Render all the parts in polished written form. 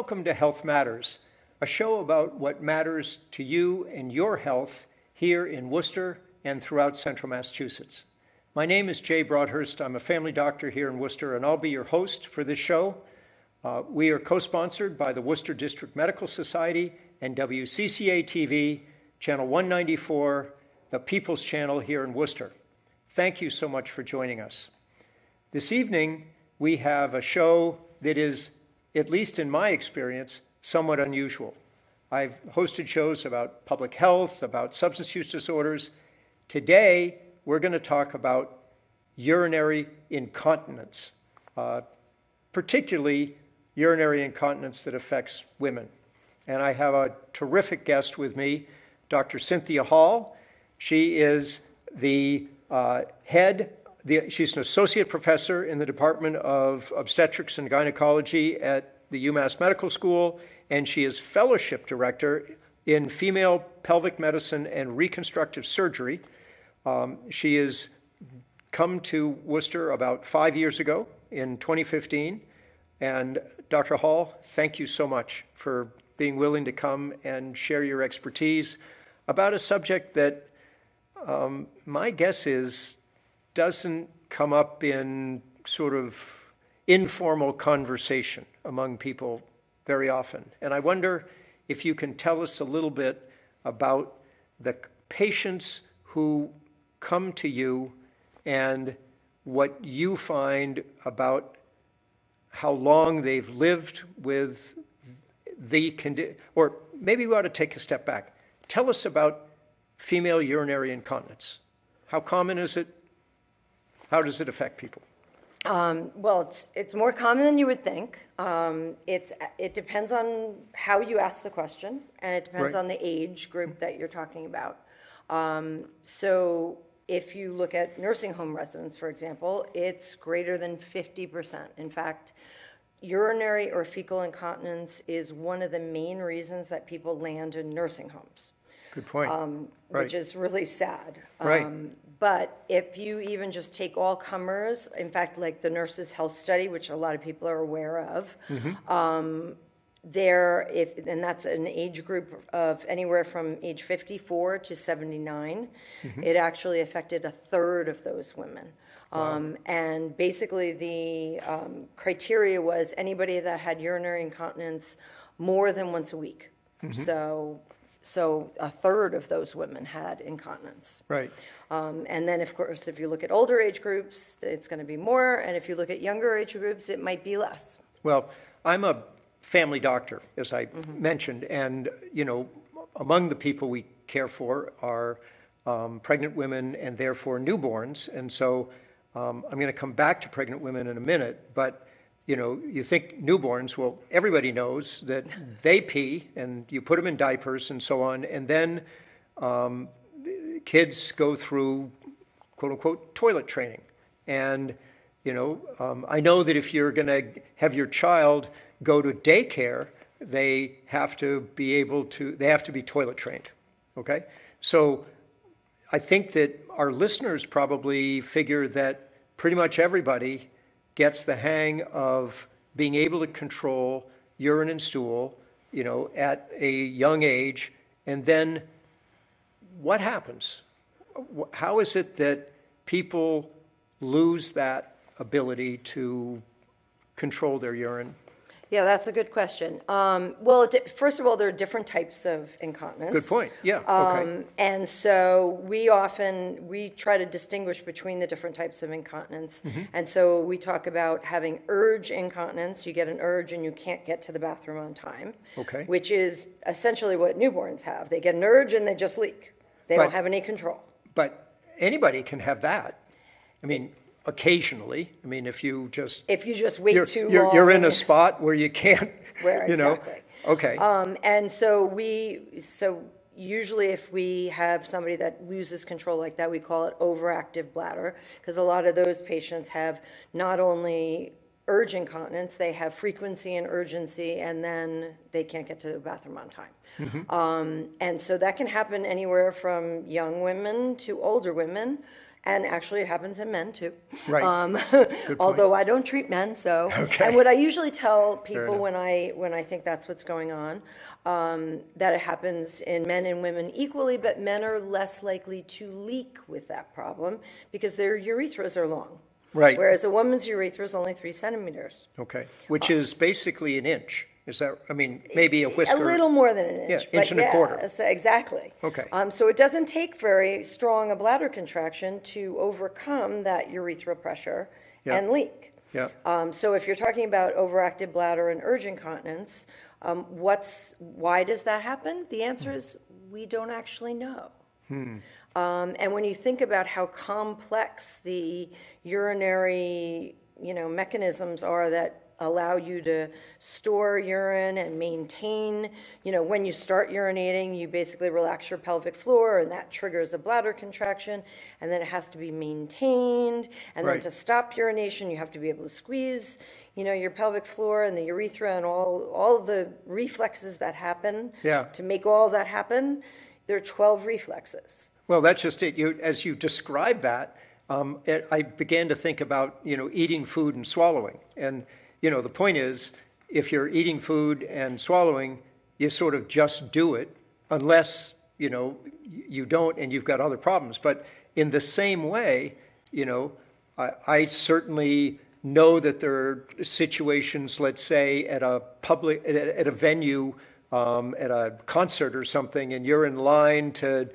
welcome to Health Matters, a show about what matters to you and your health here in Worcester and throughout central Massachusetts. My name is Jay Broadhurst. I'm a family doctor here in Worcester, and I'll be your host for this show. We are co-sponsored by the Worcester District Medical Society and WCCA TV, Channel 194, the People's Channel here in Worcester. Thank you so much for joining us. This evening, we have a show that is, at least in my experience, somewhat unusual. I've hosted shows about public health, about substance use disorders. Today, we're going to talk about urinary incontinence, particularly urinary incontinence that affects women. And I have a terrific guest with me, Dr. Cynthia Hall. She is the she's an associate professor in the Department of Obstetrics and Gynecology at the UMass Medical School, and she is fellowship director in female pelvic medicine and reconstructive surgery. She has come to Worcester about 5 years ago in 2015. And Dr. Hall, thank you so much for being willing to come and share your expertise about a subject that my guess is doesn't come up in sort of informal conversation among people very often. And I wonder if you can tell us a little bit about the patients who come to you and what you find about how long they've lived with the condition, or maybe we ought to take a step back. Tell us about female urinary incontinence. How common is it? How does it affect people? Well, it's more common than you would think. It depends on how you ask the question, and it depends on the age group that you're talking about. So if you look at nursing home residents, for example, it's greater than 50%. In fact, urinary or fecal incontinence is one of the main reasons that people land in nursing homes. Good point. Which is really sad. Right. But if you even just take all comers, in fact, like the Nurses' Health Study, which a lot of people are aware of, and that's an age group of anywhere from age 54 to 79, it actually affected a third of those women. Wow. And basically the criteria was anybody that had urinary incontinence more than once a week. So a third of those women had incontinence. Right. And then, of course, if you look at older age groups, it's going to be more. And if you look at younger age groups, it might be less. Well, I'm a family doctor, as I mentioned. And, among the people we care for are pregnant women and therefore newborns. And so I'm going to come back to pregnant women in a minute. But you think newborns, well, everybody knows that they pee and you put them in diapers and so on. And then kids go through, quote unquote, toilet training. And, I know that if you're going to have your child go to daycare, they have to be toilet trained. Okay. So I think that our listeners probably figure that pretty much everybody gets the hang of being able to control urine and stool, at a young age. And then what happens? How is it that people lose that ability to control their urine? Yeah, that's a good question. Well, first of all, there are different types of incontinence. Good point. Yeah. Okay. And so we try to distinguish between the different types of incontinence. And so we talk about having urge incontinence. You get an urge and you can't get to the bathroom on time. Okay. Which is essentially what newborns have. They get an urge and they just leak. They don't have any control. But anybody can have that. I mean, occasionally. I mean, if you just wait too long, you're in a spot where you can't. Exactly. Okay. And so usually if we have somebody that loses control like that, we call it overactive bladder, because a lot of those patients have not only urge incontinence, they have frequency and urgency, and then they can't get to the bathroom on time. And so that can happen anywhere from young women to older women. And actually, it happens in men too. Right. Although I don't treat men, so. Okay. And what I usually tell people enough. when I think that's what's going on, that it happens in men and women equally, but men are less likely to leak with that problem because their urethras are long. Right. Whereas a woman's urethra is only 3 centimeters. Okay. Which is basically an inch. Is that, I mean, maybe a whisker. A little more than an inch. Yeah, inch and a quarter. So exactly. Okay. So it doesn't take very strong a bladder contraction to overcome that urethral pressure Yeah. and leak. Yeah. So if you're talking about overactive bladder and urge incontinence, why does that happen? The answer is we don't actually know. And when you think about how complex the urinary, mechanisms are that allow you to store urine and maintain, when you start urinating, you basically relax your pelvic floor and that triggers a bladder contraction, and then it has to be maintained, and then Right. to stop urination, you have to be able to squeeze, your pelvic floor and the urethra and all the reflexes that happen. Yeah. To make all that happen, there are 12 reflexes. Well, that's just it. As you describe that, I began to think about, eating food and swallowing. And, the point is, if you're eating food and swallowing, you sort of just do it, unless, you don't and you've got other problems. But in the same way, I certainly know that there are situations, let's say, at a venue, at a concert or something, and you're in line to,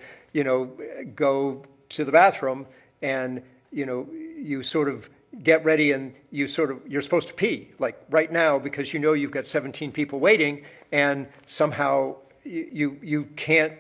go to the bathroom, and, you sort of get ready and you're supposed to pee, like right now, because you've got 17 people waiting, and somehow you can't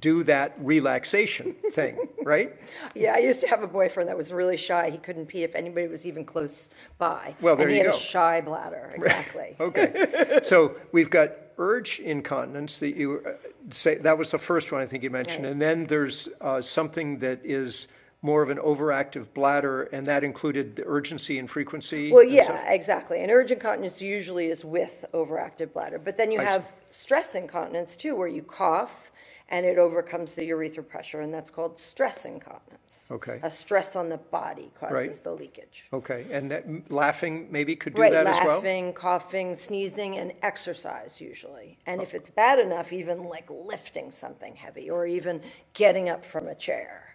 do that relaxation thing, right? Yeah, I used to have a boyfriend that was really shy. He couldn't pee if anybody was even close by. Well, there and he you had go. a shy bladder, exactly. Okay. So we've got urge incontinence that you say, that was the first one I think you mentioned. Right. And then there's something that is more of an overactive bladder, and that included the urgency and frequency? Well, and yeah, so- exactly. And urge incontinence usually is with overactive bladder. But then you I see. have stress incontinence too, where you cough and it overcomes the urethral pressure, and that's called stress incontinence. Okay. A stress on the body causes Right. the leakage. Okay, and that, laughing maybe could do Right, that as well? laughing, coughing, sneezing, and exercise usually. And if it's bad enough, even like lifting something heavy or even getting up from a chair.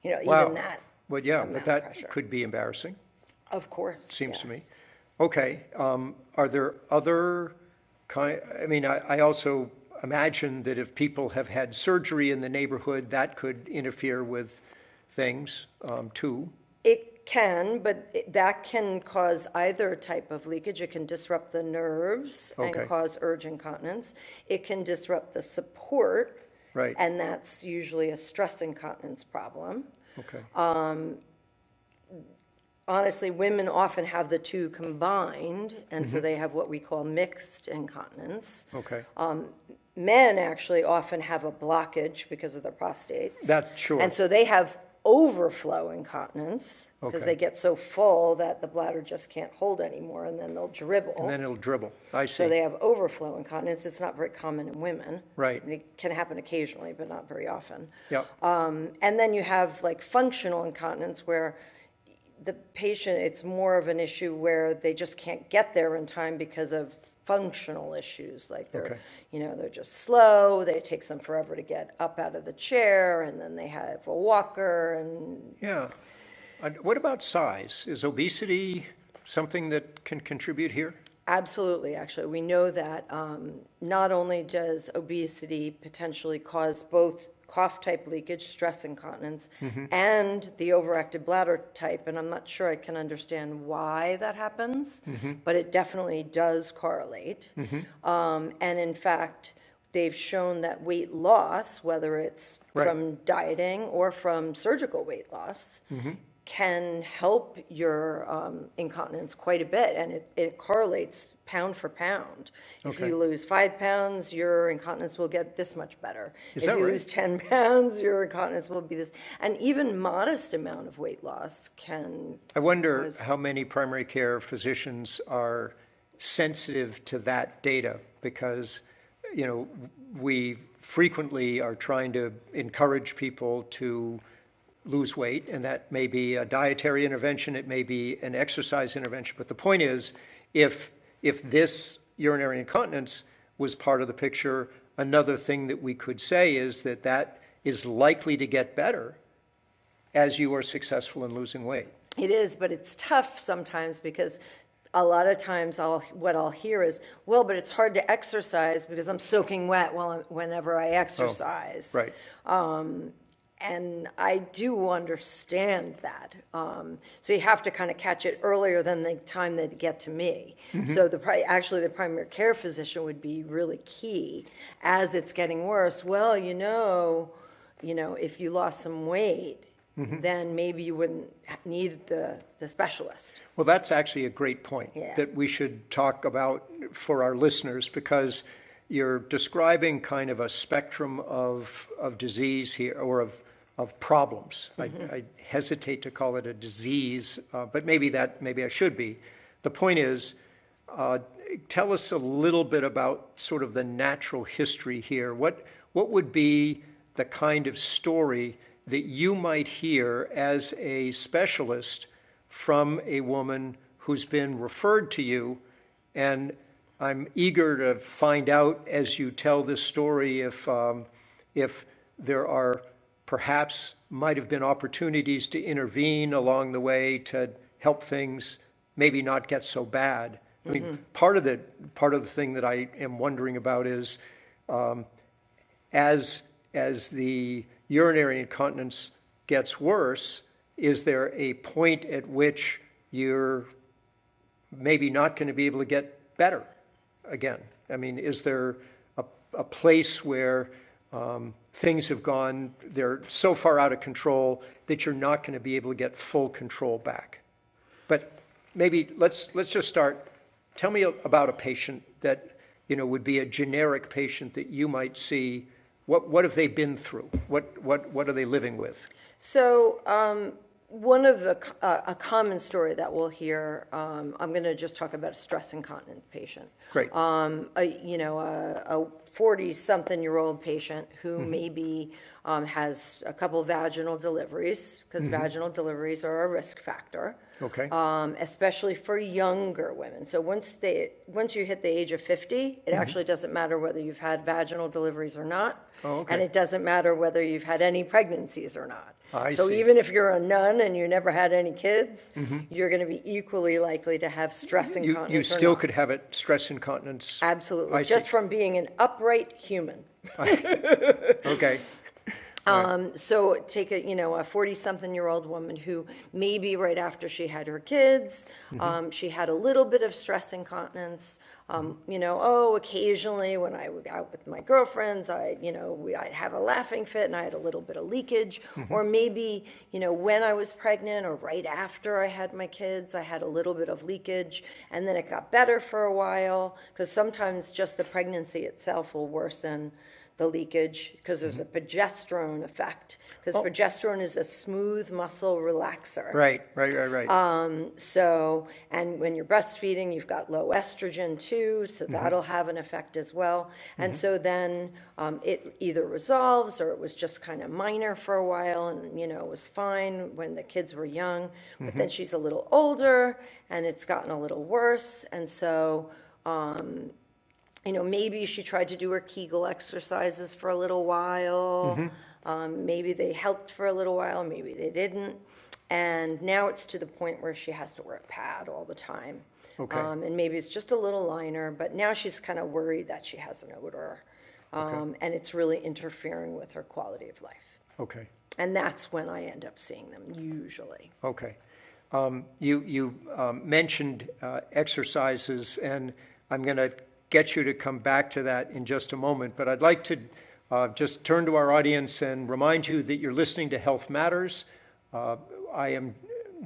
Wow. Even that. Well, yeah, amount but of that pressure. could be embarrassing, Of course. seems to me. yes. Okay, are there other I also imagine that if people have had surgery in the neighborhood, that could interfere with things too. It can, but that can cause either type of leakage. It can disrupt the nerves Okay. and cause urge incontinence. It can disrupt the support, Right. and that's usually a stress incontinence problem. Okay. Honestly, women often have the two combined, and Mm-hmm. so they have what we call mixed incontinence. Okay. Men actually often have a blockage because of their prostates. That's sure. And so they have overflow incontinence because Okay. they get so full that the bladder just can't hold anymore, and then they'll dribble. And then it'll dribble. I see. So they have overflow incontinence. It's not very common in women. Right. I mean, it can happen occasionally, but not very often. Yep. And then you have like functional incontinence where the patient, it's more of an issue where they just can't get there in time because of functional issues. Like they're, Okay. they're just slow. It takes them forever to get up out of the chair, and then they have a walker. And Yeah. What about size? Is obesity something that can contribute here? absolutely, actually, we know that not only does obesity potentially cause both cough type leakage, stress incontinence, and the overactive bladder type, and I'm not sure I can understand why that happens, but it definitely does correlate. And in fact, they've shown that weight loss, whether it's Right. from dieting or from surgical weight loss, can help your incontinence quite a bit, and it correlates pound for pound. If Okay. you lose 5 pounds, your incontinence will get this much better. Is If that you right? lose 10 pounds, your incontinence will be this. And even modest amount of weight loss can. I wonder cause- how many primary care physicians are sensitive to that data, because, we frequently are trying to encourage people to lose weight, and that may be a dietary intervention, it may be an exercise intervention. But the point is, if this urinary incontinence was part of the picture, another thing that we could say is that is likely to get better as you are successful in losing weight. It is, but it's tough sometimes because a lot of times what I'll hear is, well, but it's hard to exercise because I'm soaking wet whenever I exercise. Oh, right. And I do understand that. So you have to kind of catch it earlier than the time they get to me. Mm-hmm. So actually the primary care physician would be really key as it's getting worse. Well, if you lost some weight, mm-hmm. then maybe you wouldn't need the specialist. Well, that's actually a great point that we should talk about for our listeners, because you're describing kind of a spectrum of disease here, or of problems. Mm-hmm. I hesitate to call it a disease, but maybe I should be. The point is, tell us a little bit about sort of the natural history here. What would be the kind of story that you might hear as a specialist from a woman who's been referred to you? And I'm eager to find out as you tell this story if there are perhaps might have been opportunities to intervene along the way to help things maybe not get so bad. I mean, mm-hmm. part of the thing that I am wondering about is as the urinary incontinence gets worse, is there a point at which you're maybe not going to be able to get better again? I mean, is there a place where things have gone, they're so far out of control that you're not going to be able to get full control back? But maybe let's just start. Tell me about a patient that would be a generic patient that you might see. What have they been through? What are they living with? So one of a common story that we'll hear, I'm going to just talk about a stress incontinent patient. Great. A 40-something-year-old patient who mm-hmm. maybe has a couple of vaginal deliveries, because mm-hmm. vaginal deliveries are a risk factor. Okay. Especially for younger women. So once you hit the age of 50, it mm-hmm. actually doesn't matter whether you've had vaginal deliveries or not. Oh, okay. And it doesn't matter whether you've had any pregnancies or not. I so see. Even if you're a nun and you never had any kids, mm-hmm. you're going to be equally likely to have stress incontinence. You still could have it, stress incontinence. Absolutely, just from being an upright human. Okay. So take a 40-something-year-old woman who maybe right after she had her kids, mm-hmm. She had a little bit of stress incontinence. Occasionally when I would go out with my girlfriends, I'd have a laughing fit and I had a little bit of leakage. Mm-hmm. Or maybe, when I was pregnant or right after I had my kids, I had a little bit of leakage, and then it got better for a while, because sometimes just the pregnancy itself will worsen the leakage, because there's a progesterone effect, because progesterone is a smooth muscle relaxer. Right. So, and when you're breastfeeding, you've got low estrogen too, so mm-hmm. that'll have an effect as well. And mm-hmm. so then it either resolves, or it was just kind of minor for a while, and it was fine when the kids were young, but mm-hmm. then she's a little older and it's gotten a little worse. And so maybe she tried to do her Kegel exercises for a little while. Mm-hmm. Maybe they helped for a little while, maybe they didn't. And now it's to the point where she has to wear a pad all the time. Okay. And maybe it's just a little liner, but now she's kind of worried that she has an odor. And it's really interfering with her quality of life. Okay. And that's when I end up seeing them, usually. Okay. You mentioned exercises, and I'm going to get you to come back to that in just a moment, but I'd like to just turn to our audience and remind you that you're listening to Health Matters. I am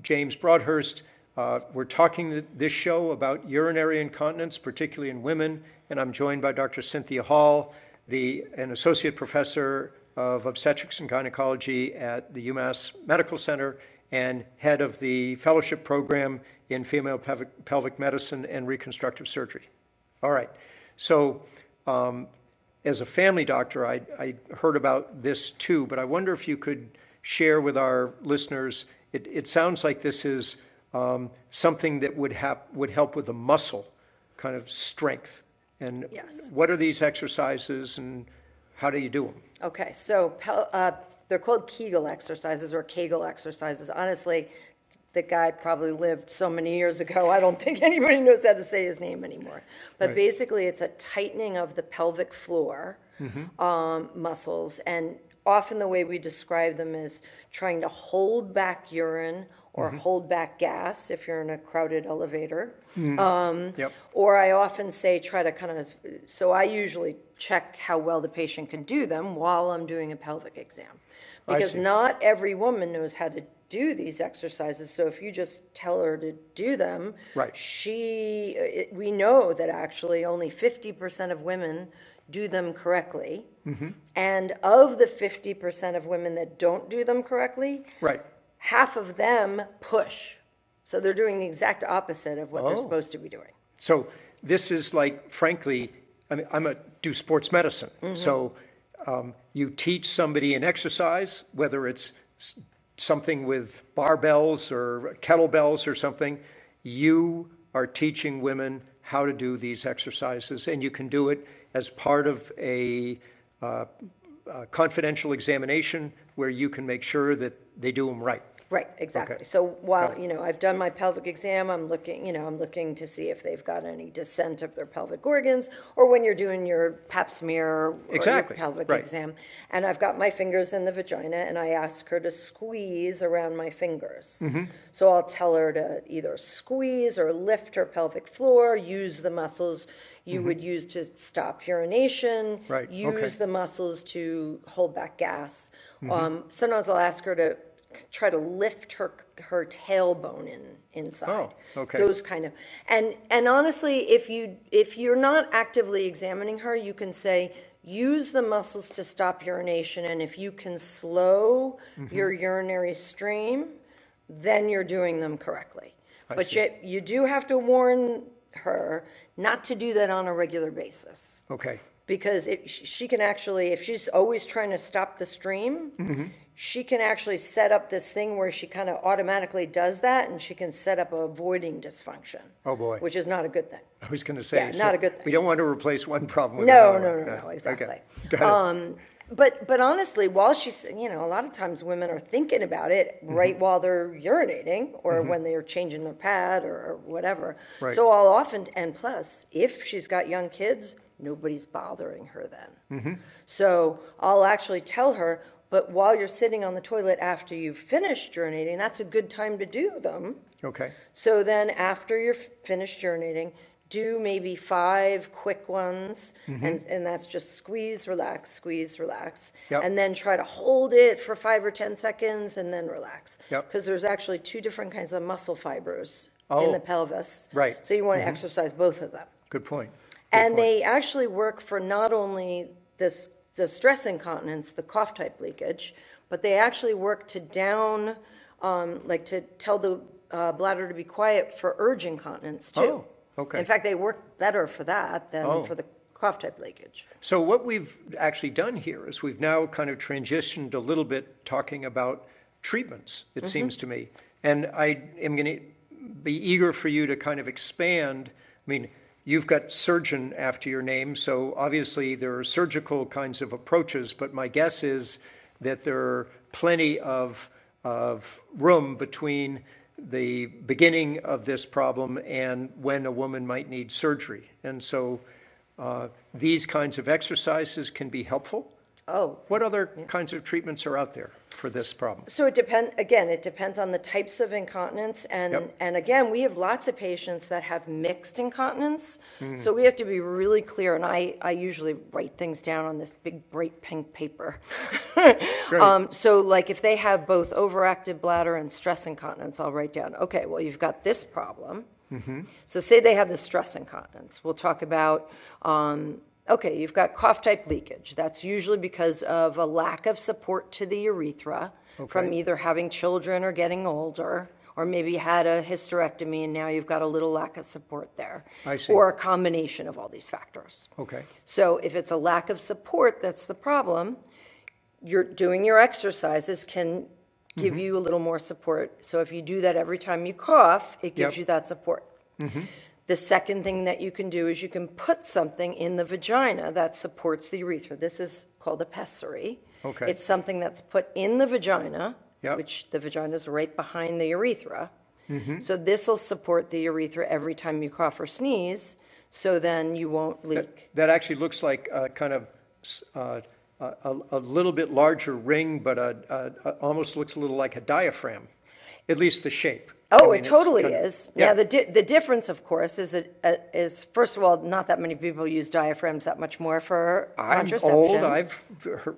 James Broadhurst. We're talking this show about urinary incontinence, particularly in women, and I'm joined by Dr. Cynthia Hall, an associate professor of obstetrics and gynecology at the UMass Medical Center and head of the fellowship program in female pelvic medicine and reconstructive surgery. All right. So as a family doctor, I heard about this too, but I wonder if you could share with our listeners? It sounds like this is something that would help with the muscle kind of strength. And Yes. what are these exercises and how do you do them? Okay, so they're called Kegel exercises or Kegel exercises. Honestly, the guy probably lived so many years ago, I don't think anybody knows how to say his name anymore. But Right. basically, it's a tightening of the pelvic floor muscles. And often the way we describe them is trying to hold back urine or hold back gas if you're in a crowded elevator. Yep. Or I often say try to kind of, so I usually check how well the patient can do them while I'm doing a pelvic exam. Because see. not every woman knows how to do these exercises. So if you just tell her to do them, Right. we know that actually only 50% of women do them correctly. And of the 50% of women that don't do them correctly, Right. half of them push. So they're doing the exact opposite of what they're Oh. supposed to be doing. So this is like, frankly, I mean, do sports medicine. So you teach somebody an exercise, whether it's something with barbells or kettlebells or something, you are teaching women how to do these exercises, and you can do it as part of a confidential examination where you can make sure that they do them right. Right, exactly. Okay. So while, Got it. I've done my pelvic exam, I'm looking to see if they've got any descent of their pelvic organs, or when you're doing your pap smear or Exactly, your pelvic right. exam. And I've got my fingers in the vagina, and I ask her to squeeze around my fingers. So I'll tell her to either squeeze or lift her pelvic floor, use the muscles you would use to stop urination, Right, use okay. the muscles to hold back gas. Sometimes I'll ask her to try to lift her tailbone inside. Oh, okay. Those kind of, and honestly, if you're not actively examining her, you can say, use the muscles to stop urination, and if you can slow your urinary stream, then you're doing them correctly. But see. you do have to warn her not to do that on a regular basis. Okay. Because she can actually, if she's always trying to stop the stream, she can actually set up this thing where she kind of automatically does that, and she can set up a voiding dysfunction. Oh, boy. Which is not a good thing. I was going to say, Yeah, not a good thing. We don't want to replace one problem with No, another. exactly. Okay. Got it. But honestly, while she's, a lot of times women are thinking about it right while they're urinating or when they're changing their pad or whatever. Right. So I'll often, and plus, if she's got young kids, nobody's bothering her then. So I'll actually tell her, but while you're sitting on the toilet after you've finished urinating, that's a good time to do them. Okay. So then after you're finished urinating, do maybe 5 quick ones, and that's just squeeze, relax, Yep. and then try to hold it for 5 or 10 seconds and then relax. Yep. Because there's actually 2 different kinds of muscle fibers Oh, in the pelvis. right. So you want to exercise both of them. Good point. And they actually work for not only the stress incontinence, the cough type leakage, but they actually work to to tell the bladder to be quiet for urge incontinence too. Oh, okay. In fact, they work better for that than Oh. for the cough type leakage. So what we've actually done here is we've now kind of transitioned a little bit talking about treatments, it seems to me. And I am going to be eager for you to kind of expand. I mean, you've got surgeon after your name, so obviously there are surgical kinds of approaches, but my guess is that there are plenty of room between the beginning of this problem and when a woman might need surgery. And so these kinds of exercises can be helpful. Oh. What other kinds of treatments are out there for this problem? So it depends on the types of incontinence. And, Yep. and again, we have lots of patients that have mixed incontinence. So we have to be really clear. And I usually write things down on this big, bright pink paper. So like if they have both overactive bladder and stress incontinence, I'll write down, okay, well, you've got this problem. So say they have the stress incontinence. We'll talk about, okay, you've got cough type leakage. That's usually because of a lack of support to the urethra from either having children or getting older, or maybe you had a hysterectomy and now you've got a little lack of support there. I see. Or a combination of all these factors. Okay. So if it's a lack of support that's the problem, you're doing your exercises can give you a little more support. So if you do that every time you cough, it gives Yep. you that support. The second thing that you can do is you can put something in the vagina that supports the urethra. This is called a pessary. Okay. It's something that's put in the vagina, Yep. which the vagina is right behind the urethra. So this will support the urethra every time you cough or sneeze, so then you won't leak. That actually looks like a kind of a little bit larger ring, but almost looks a little like a diaphragm, at least the shape. Oh, I mean, it it's totally kind of- is. Yeah. The difference, of course, is first of all, not that many people use diaphragms that much more for I'm contraception. old. I've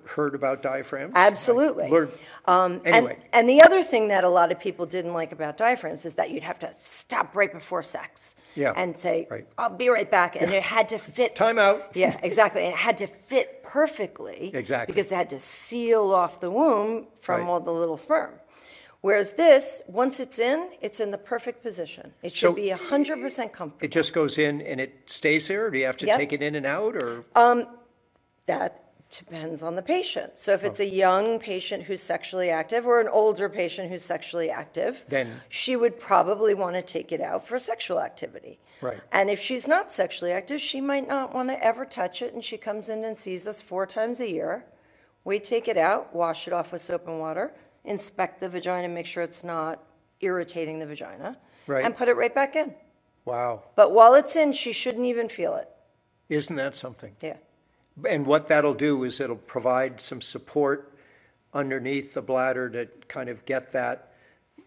heard about diaphragms. Absolutely. I learned- anyway, And the other thing that a lot of people didn't like about diaphragms is that you'd have to stop right before sex Yeah, and say, right. I'll be right back. And it had to fit. time out. Yeah, exactly. And it had to fit perfectly. Exactly. Because it had to seal off the womb from Right. all the little sperm. Whereas this, once it's in the perfect position. It should So be 100% comfortable. It just goes in and it stays there, or do you have to Yep. take it in and out, or? That depends on the patient. So if it's a young patient who's sexually active or an older patient who's sexually active, Then- she would probably want to take it out for sexual activity. Right. And if she's not sexually active, she might not want to ever touch it, and she comes in and sees us 4 times a year. We take it out, wash it off with soap and water, inspect the vagina, make sure it's not irritating the vagina, Right. and put it right back in. Wow, But while it's in, she shouldn't even feel it. isn't that something? Yeah. And what that'll do is it'll provide some support underneath the bladder to kind of get that,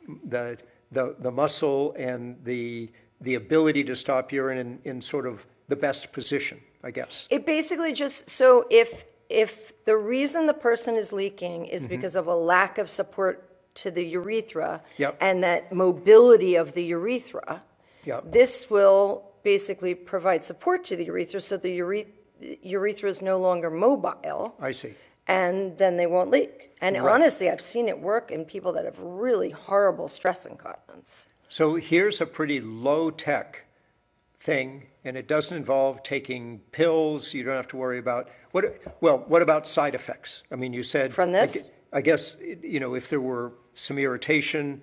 the muscle and the ability to stop urine in sort of the best position, I guess. It basically just, so if the reason the person is leaking is because of a lack of support to the urethra Yep. and that mobility of the urethra, Yep. this will basically provide support to the urethra so the urethra is no longer mobile, I see. and then they won't leak. And Right. honestly, I've seen it work in people that have really horrible stress incontinence. So here's a pretty low-tech thing, and it doesn't involve taking pills. You don't have to worry about what about side effects? I mean, you said From this? I guess if there were some irritation,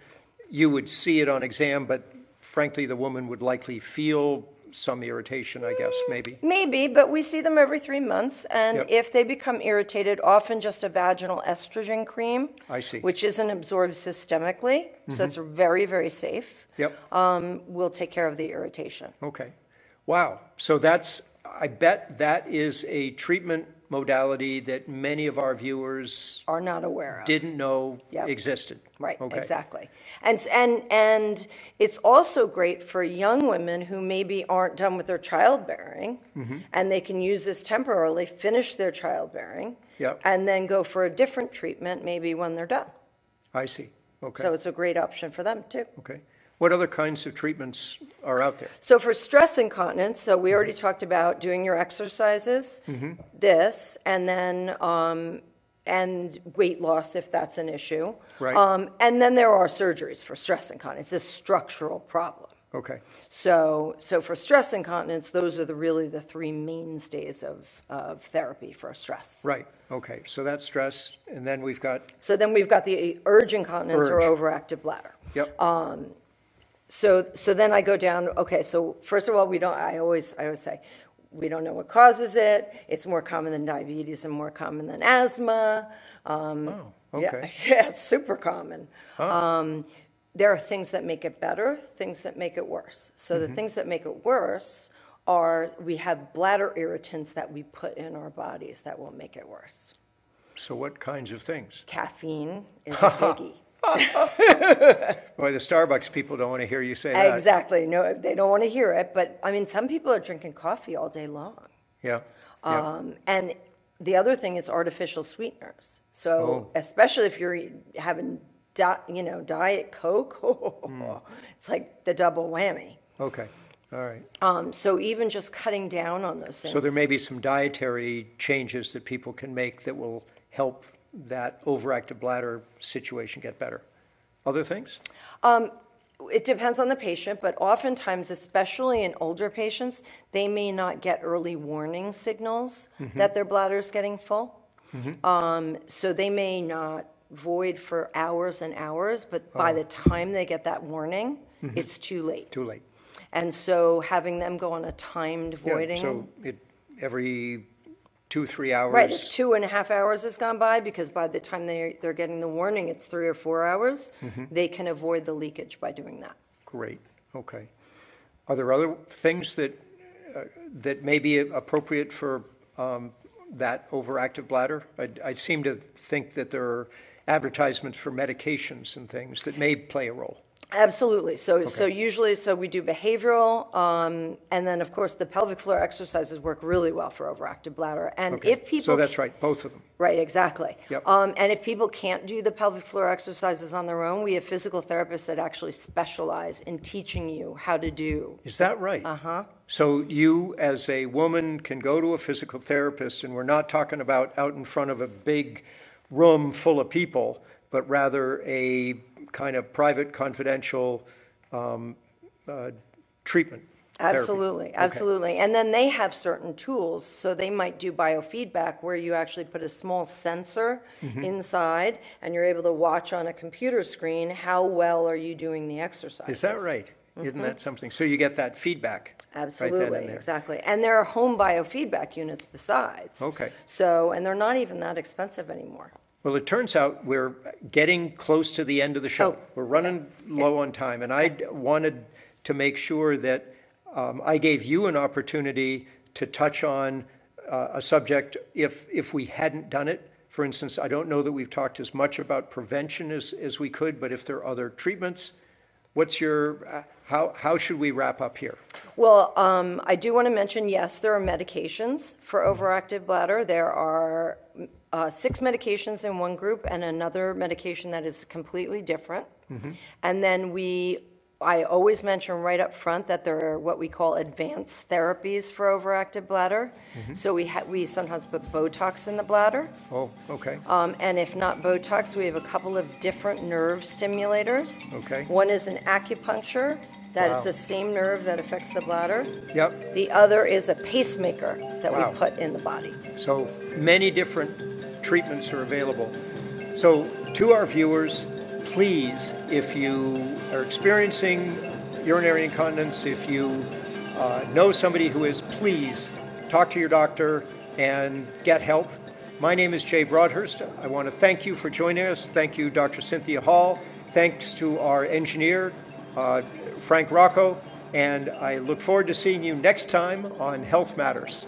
you would see it on exam, but frankly, the woman would likely feel some irritation. I guess maybe. Maybe, but we see them every 3 months, and Yep. if they become irritated, often just a vaginal estrogen cream, I see. which isn't absorbed systemically, so it's very, very safe, Yep. will take care of the irritation. Okay. Wow. So I bet that is a treatment modality that many of our viewers Are not aware of. didn't know Yep. existed. Right, Okay. exactly. And it's also great for young women who maybe aren't done with their childbearing, and they can use this temporarily, finish their childbearing, Yep. and then go for a different treatment maybe when they're done. I see. Okay. So it's a great option for them too. Okay. What other kinds of treatments are out there? So for stress incontinence, so we already talked about doing your exercises, this, and then and weight loss if that's an issue. Right. And then there are surgeries for stress incontinence, this structural problem. Okay. So for stress incontinence, those are really the 3 mainstays of therapy for stress. Right. Okay. So that's stress, and then we've got. So then we've got the urge incontinence or Urge. overactive bladder. Yep. So then I go down, okay, so first of all, I always say, we don't know what causes it. It's more common than diabetes and more common than asthma. Okay. Yeah, it's super common. There are things that make it better, things that make it worse. So the things that make it worse are we have bladder irritants that we put in our bodies that will make it worse. So what kinds of things? Caffeine is a biggie. Boy, the Starbucks people don't want to hear you say that. Exactly. No, they don't want to hear it. But I mean, some people are drinking coffee all day long. Yeah. Yeah. And the other thing is artificial sweeteners. So Oh. especially if you're having, Diet Coke, it's like the double whammy. Okay. All right. So even just cutting down on those things. So there may be some dietary changes that people can make that will help that overactive bladder situation get better. Other things? It depends on the patient, but oftentimes, especially in older patients, they may not get early warning signals that their bladder is getting full. So they may not void for hours and hours, but by the time they get that warning, it's too late. Too late. And so having them go on a timed Yeah, voiding. so every 2-3 hours. Right, if 2.5 hours has gone by, because by the time they're getting the warning, it's 3 or 4 hours, they can avoid the leakage by doing that. Great, okay. Are there other things that may be appropriate for that overactive bladder? I seem to think that there are advertisements for medications and things that may play a role. Absolutely. So usually we do behavioral, and then of course the pelvic floor exercises work really well for overactive bladder. And if people, so that's right, both of them. right, exactly. Yep. And if people can't do the pelvic floor exercises on their own, we have physical therapists that actually specialize in teaching you how to do. Is that right? So you, as a woman, can go to a physical therapist, and we're not talking about out in front of a big room full of people, but rather a kind of private, confidential treatment. Absolutely, therapy. absolutely. And then they have certain tools, so they might do biofeedback where you actually put a small sensor inside, and you're able to watch on a computer screen how well are you doing the exercise. Is that right? Isn't that something? So you get that feedback. Absolutely, right then and there. exactly. And there are home biofeedback units besides. Okay. So, and they're not even that expensive anymore. Well, it turns out we're getting close to the end of the show. Oh, We're running low on time, and I wanted to make sure that I gave you an opportunity to touch on a subject if we hadn't done it. For instance, I don't know that we've talked as much about prevention as we could, but if there are other treatments, what's your how should we wrap up here? Well, I do want to mention, yes, there are medications for overactive bladder. There are 6 medications in one group and another medication that is completely different. And then I always mention right up front that there are what we call advanced therapies for overactive bladder. So we sometimes put Botox in the bladder. Oh, okay. And if not Botox, we have a couple of different nerve stimulators. Okay. One is an acupuncture. That is the same nerve that affects the bladder. Yep. The other is a pacemaker that Wow. we put in the body. So many different treatments are available. So to our viewers, please, if you are experiencing urinary incontinence, if you know somebody who is, please talk to your doctor and get help. My name is Jay Broadhurst. I want to thank you for joining us. Thank you, Dr. Cynthia Hall. Thanks to our engineer, Frank Rocco. And I look forward to seeing you next time on Health Matters.